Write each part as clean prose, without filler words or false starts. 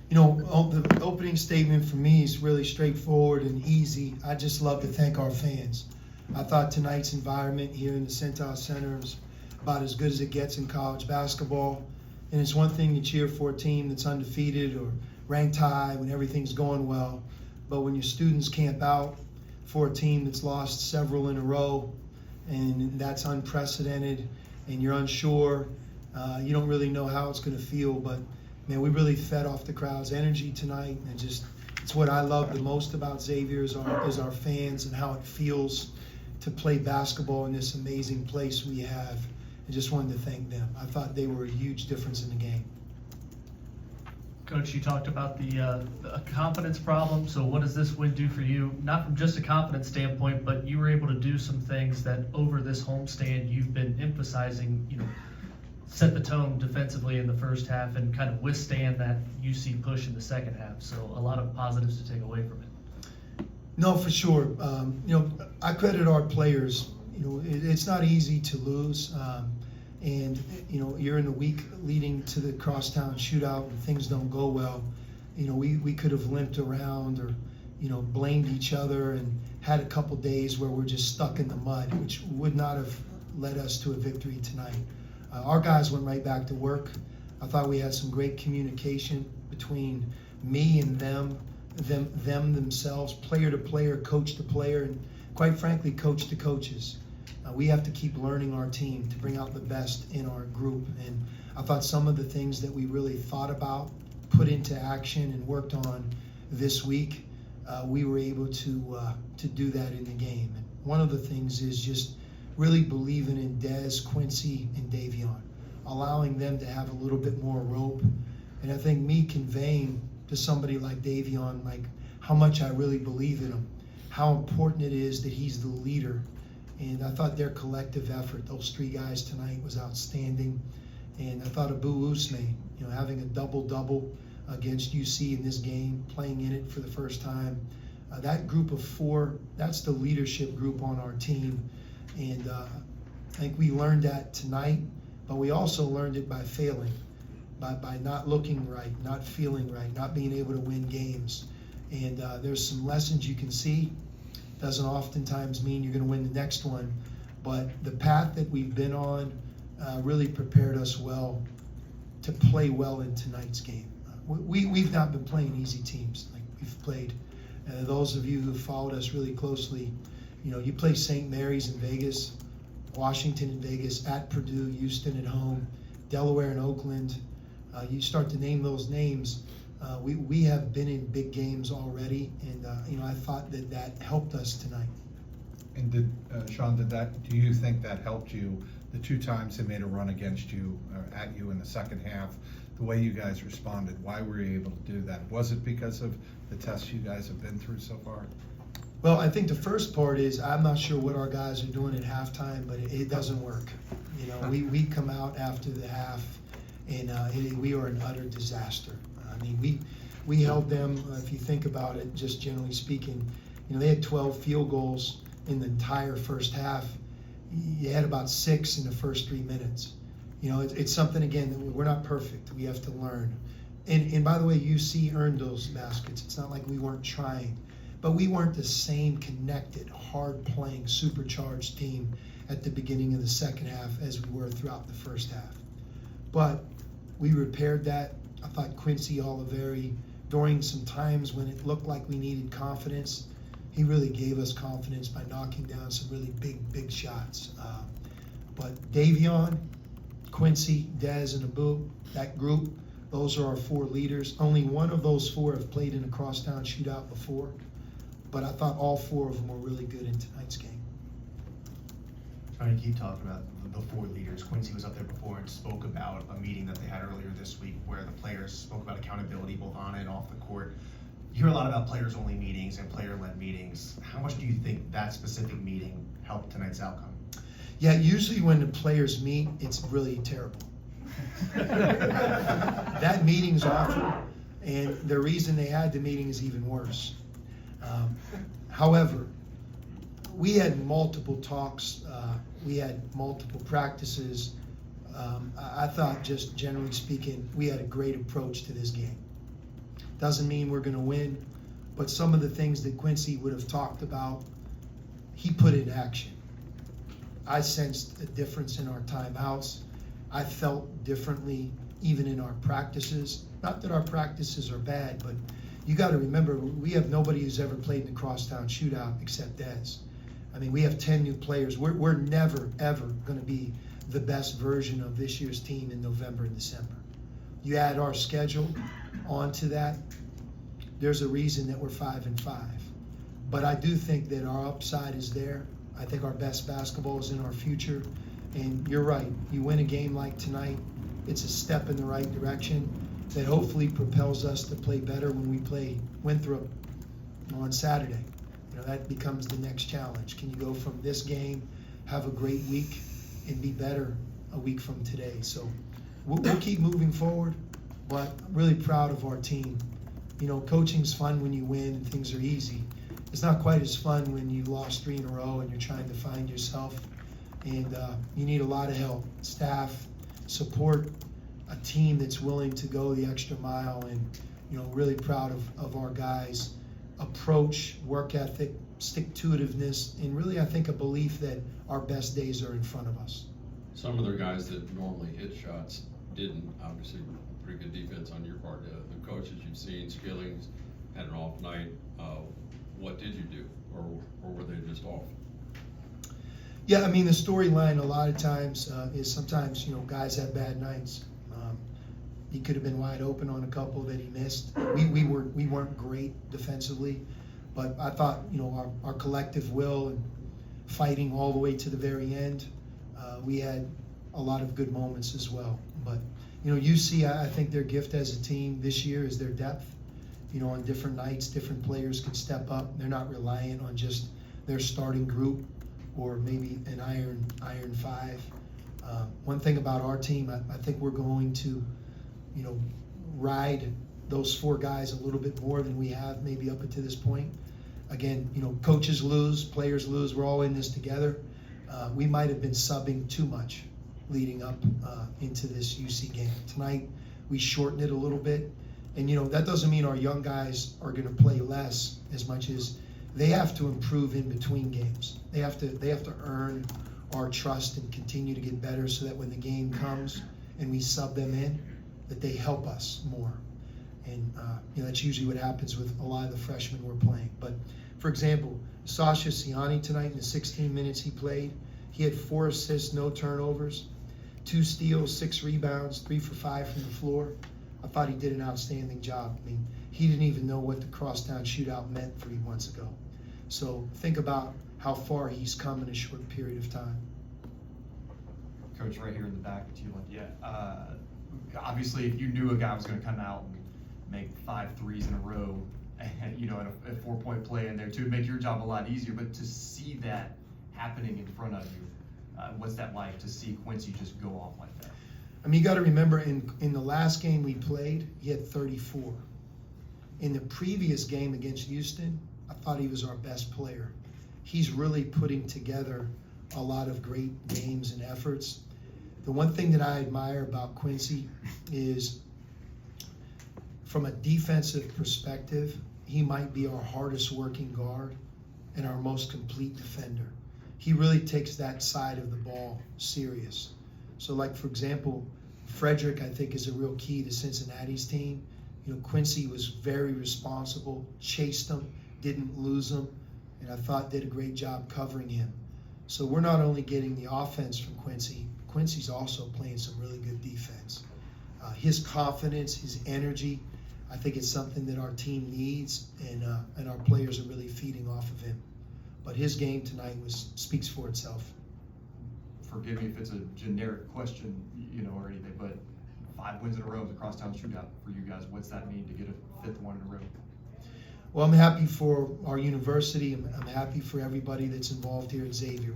The opening statement for me is really straightforward and easy. I just love to thank our fans. I thought tonight's environment here in the Centile Center is about as good as it gets in college basketball. And it's one thing to cheer for a team that's undefeated or ranked high when everything's going well. But when your students camp out for a team that's lost several in a row, and that's unprecedented, and you're unsure, you don't really know how it's going to feel. But man, we really fed off the crowd's energy tonight, and it's what I love the most about Xavier is our fans and how it feels to play basketball in this amazing place we have. I just wanted to thank them. I thought they were a huge difference in the game. Coach, you talked about the confidence problem. So what does this win do for you? Not from just a confidence standpoint, but you were able to do some things that over this homestand you've been emphasizing, set the tone defensively in the first half and kind of withstand that UC push in the second half. So a lot of positives to take away from it. No, for sure. I credit our players. It's not easy to lose. And you're in the week leading to the crosstown shootout and things don't go well. We could have limped around or blamed each other and had a couple days where we're just stuck in the mud, which would not have led us to a victory tonight. Our guys went right back to work. I thought we had some great communication between me and them themselves, player to player, coach to player, and quite frankly, coach to coaches. We have to keep learning our team to bring out the best in our group. And I thought some of the things that we really thought about, put into action, and worked on this week, we were able to do that in the game. And one of the things is just really believing in Dez, Quincy, and Davion, allowing them to have a little bit more rope. And I think me conveying to somebody like Davion, like how much I really believe in him, how important it is that he's the leader. And I thought their collective effort, those three guys tonight, was outstanding. And I thought Abu Usme, having a double-double against UC in this game, playing in it for the first time. That group of four, that's the leadership group on our team. And I think we learned that tonight, but we also learned it by failing, by not looking right, not feeling right, not being able to win games. And there's some lessons you can see. Doesn't oftentimes mean you're going to win the next one, but the path that we've been on really prepared us well to play well in tonight's game. We've not been playing easy teams like we've played. Those of you who followed us really closely, you play St. Mary's in Vegas, Washington in Vegas, at Purdue, Houston at home, Delaware and Oakland. You start to name those names. We have been in big games already, and I thought that helped us tonight. And Sean, do you think that helped you? The two times they made a run against you, at you in the second half, the way you guys responded, why were you able to do that? Was it because of the tests you guys have been through so far? Well, I think the first part is I'm not sure what our guys are doing at halftime, but it doesn't work. We come out after the half, and we are an utter disaster. I mean, we held them, if you think about it, just generally speaking, they had 12 field goals in the entire first half. You had about 6 in the first 3 minutes. It's something, again, that we're not perfect. We have to learn. And by the way, UC earned those baskets. It's not like we weren't trying. But we weren't the same connected, hard-playing, supercharged team at the beginning of the second half as we were throughout the first half. But we repaired that. I thought Quincy Oliveri, during some times when it looked like we needed confidence, he really gave us confidence by knocking down some really big shots. But Davion, Quincy, Dez, and Abu, that group, those are our four leaders. Only one of those four have played in a crosstown shootout before, but I thought all four of them were really good in tonight's game. Trying to keep talking about the four leaders. Quincy was up there before and spoke about a meeting that they had earlier this week where the players spoke about accountability both on and off the court. You hear a lot about players-only meetings and player-led meetings. How much do you think that specific meeting helped tonight's outcome? Yeah, usually when the players meet, it's really terrible. That meeting's awful, and the reason they had the meeting is even worse. However, we had multiple talks, we had multiple practices. I thought, just generally speaking, we had a great approach to this game. Doesn't mean we're gonna win, but some of the things that Quincy would have talked about, he put in action. I sensed a difference in our timeouts. I felt differently even in our practices. Not that our practices are bad, but you gotta remember, we have nobody who's ever played in the crosstown shootout except Dez. I mean, we have 10 new players. We're never, ever gonna be the best version of this year's team in November and December. You add our schedule onto that, there's a reason that we're 5-5. But I do think that our upside is there. I think our best basketball is in our future. And you're right, you win a game like tonight, it's a step in the right direction that hopefully propels us to play better when we play Winthrop on Saturday. You know, that becomes the next challenge. Can you go from this game, have a great week, and be better a week from today? So we'll keep moving forward, but I'm really proud of our team. You know, coaching's fun when you win and things are easy. It's not quite as fun when you lost 3 in a row and you're trying to find yourself. And you need a lot of help, staff, support, a team that's willing to go the extra mile. And, you know, really proud of our guys' approach, work ethic, stick-to-itiveness, and really I think a belief that our best days are in front of us. Some of their guys that normally hit shots didn't. Obviously, pretty good defense on your part. The coaches you've seen, Skillings had an off night. What did you do, or were they just off? Yeah, I mean, the storyline a lot of times is sometimes, you know, guys have bad nights. He could have been wide open on a couple that he missed. We weren't great defensively, but I thought, you know, our collective will and fighting all the way to the very end, we had a lot of good moments as well. But, you know, UC, I think their gift as a team this year is their depth. You know, on different nights, different players can step up. They're not reliant on just their starting group or maybe an iron 5. One thing about our team, I think we're going to, you know, ride those 4 guys a little bit more than we have maybe up until this point. Again, you know, coaches lose, players lose, we're all in this together. We might have been subbing too much leading up into this UC game. Tonight, we shortened it a little bit. And, you know, that doesn't mean our young guys are going to play less as much as they have to improve in between games. They have to earn our trust and continue to get better so that when the game comes and we sub them in, that they help us more. And, you know, that's usually what happens with a lot of the freshmen we're playing. But, for example, Sasha Siani tonight in the 16 minutes he played, he had 4 assists, no turnovers, 2 steals, 6 rebounds, 3 for 5 from the floor. I thought he did an outstanding job. I mean, he didn't even know what the crosstown shootout meant 3 months ago. So think about how far he's come in a short period of time. Coach, right here in the back to you, obviously, if you knew a guy was going to come out and make 5 threes in a row, and, you know, and a 4-point play in there too, make your job a lot easier. But to see that happening in front of you, what's that like to see Quincy just go off like that? I mean, you got to remember, in the last game we played, he had 34. In the previous game against Houston, I thought he was our best player. He's really putting together a lot of great games and efforts. The one thing that I admire about Quincy is, from a defensive perspective, he might be our hardest working guard and our most complete defender. He really takes that side of the ball serious. So, like, for example, Frederick, I think, is a real key to Cincinnati's team. You know, Quincy was very responsible, chased him, didn't lose him, and I thought did a great job covering him. So we're not only getting the offense from Quincy, Quincy's also playing some really good defense. His confidence, his energy, I think it's something that our team needs, and our players are really feeding off of him. But his game tonight speaks for itself. Forgive me if it's a generic question, you know, or anything, but 5 wins in a row is a crosstown shootout for you guys. What's that mean to get a 5th one in a row? Well, I'm happy for our university. I'm happy for everybody that's involved here at Xavier.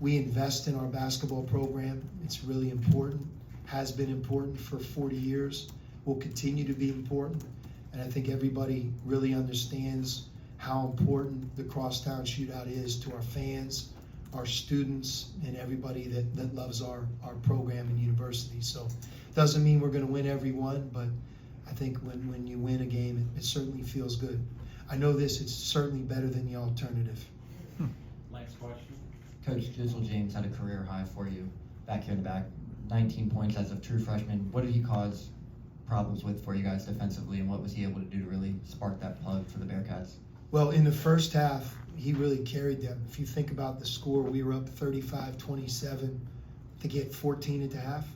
We invest in our basketball program. It's really important, has been important for 40 years, will continue to be important. And I think everybody really understands how important the crosstown shootout is to our fans, our students, and everybody that loves our program and university. So it doesn't mean we're going to win every one, but I think when you win a game, it certainly feels good. I know this, it's certainly better than the alternative. Last question. Coach Jizzle James had a career high for you back here in the back, 19 points as a true freshman. What did he cause problems with for you guys defensively, and what was he able to do to really spark that plug for the Bearcats? Well, in the first half, he really carried them. If you think about the score, we were up 35-27 to get 14 at the half.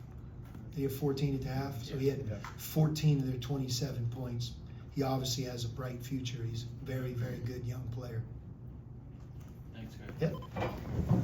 They had 14 at the half, so he had 14 of their 27 points. He obviously has a bright future. He's a very, very good young player. Thanks, guys. Yep.